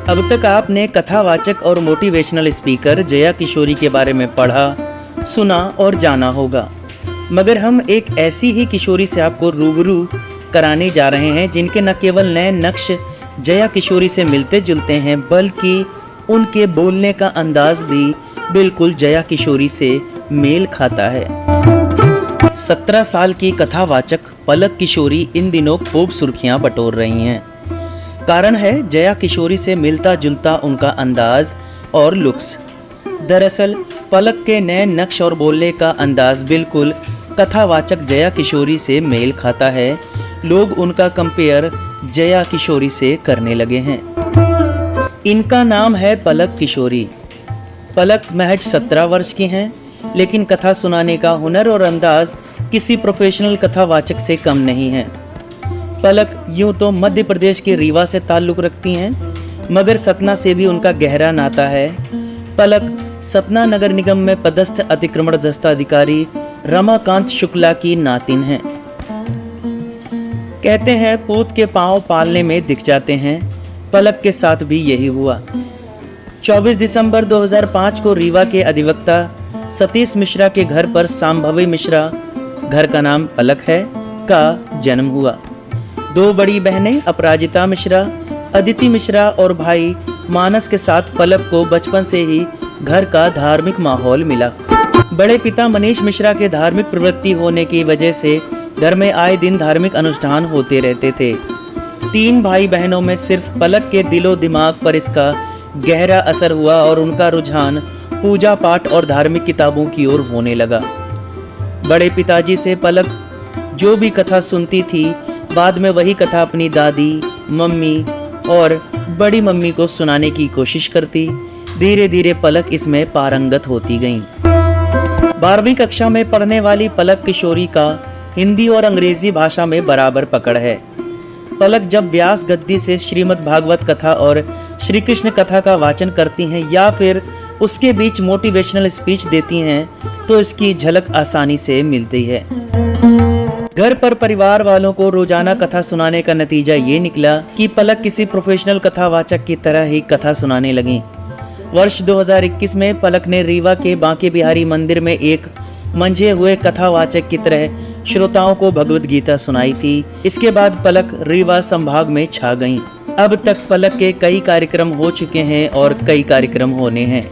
अब तक आपने कथावाचक और मोटिवेशनल स्पीकर जया किशोरी के बारे में पढ़ा, सुना और जाना होगा, मगर हम एक ऐसी ही किशोरी से आपको रूबरू कराने जा रहे हैं जिनके न केवल नए नक्श जया किशोरी से मिलते जुलते हैं, बल्कि उनके बोलने का अंदाज भी बिल्कुल जया किशोरी से मेल खाता है। 17 साल की कथावाचक पलक किशोरी इन दिनों खूब सुर्खियां बटोर रही हैं। कारण है जया किशोरी से मिलता जुलता उनका अंदाज और लुक्स। दरअसल पलक के नए नक्श और बोलने का अंदाज बिल्कुल कथावाचक जया किशोरी से मेल खाता है। लोग उनका कंपेयर जया किशोरी से करने लगे हैं। इनका नाम है पलक किशोरी। पलक महज 17 वर्ष की हैं, लेकिन कथा सुनाने का हुनर और अंदाज किसी प्रोफेशनल कथावाचक से कम नहीं है। पलक यूं तो मध्य प्रदेश के रीवा से ताल्लुक रखती हैं, मगर सतना से भी उनका गहरा नाता है। पलक सतना नगर निगम में पदस्थ अतिक्रमण दस्ताधिकारी रमाकांत शुक्ला की नातिन हैं। कहते हैं पूत के पांव पालने में दिख जाते हैं। पलक के साथ भी यही हुआ। 24 दिसंबर 2005 को रीवा के अधिवक्ता सतीश मिश्रा के घर पर सांभवी मिश्रा, घर का नाम पलक है, का जन्म हुआ। 2 बड़ी बहनें अपराजिता मिश्रा, अदिति मिश्रा और भाई मानस के साथ पलक को बचपन से ही घर का धार्मिक माहौल मिला। बड़े पिता मनीष मिश्रा के धार्मिक प्रवृत्ति होने की वजह से घर में आए दिन धार्मिक अनुष्ठान होते रहते थे। 3 भाई बहनों में सिर्फ पलक के दिलो दिमाग पर इसका गहरा असर हुआ और उनका रुझान पूजा पाठ और धार्मिक किताबों की ओर होने लगा। बड़े पिताजी से पलक जो भी कथा सुनती थी, बाद में वही कथा अपनी दादी, मम्मी और बड़ी मम्मी को सुनाने की कोशिश करती। धीरे धीरे पलक इसमें पारंगत होती गईं। 12वीं कक्षा में पढ़ने वाली पलक किशोरी का हिंदी और अंग्रेजी भाषा में बराबर पकड़ है। पलक जब व्यास गद्दी से श्रीमद् भागवत कथा और श्री कृष्ण कथा का वाचन करती हैं या फिर उसके बीच मोटिवेशनल स्पीच देती हैं, तो इसकी झलक आसानी से मिलती है। घर पर परिवार वालों को रोजाना कथा सुनाने का नतीजा ये निकला कि पलक किसी प्रोफेशनल कथावाचक की तरह ही कथा सुनाने लगी। वर्ष 2021 में पलक ने रीवा के बांके बिहारी मंदिर में एक मंझे हुए कथावाचक की तरह श्रोताओं को भगवत गीता सुनाई थी। इसके बाद पलक रीवा संभाग में छा गईं। अब तक पलक के कई कार्यक्रम हो चुके हैं और कई कार्यक्रम होने हैं।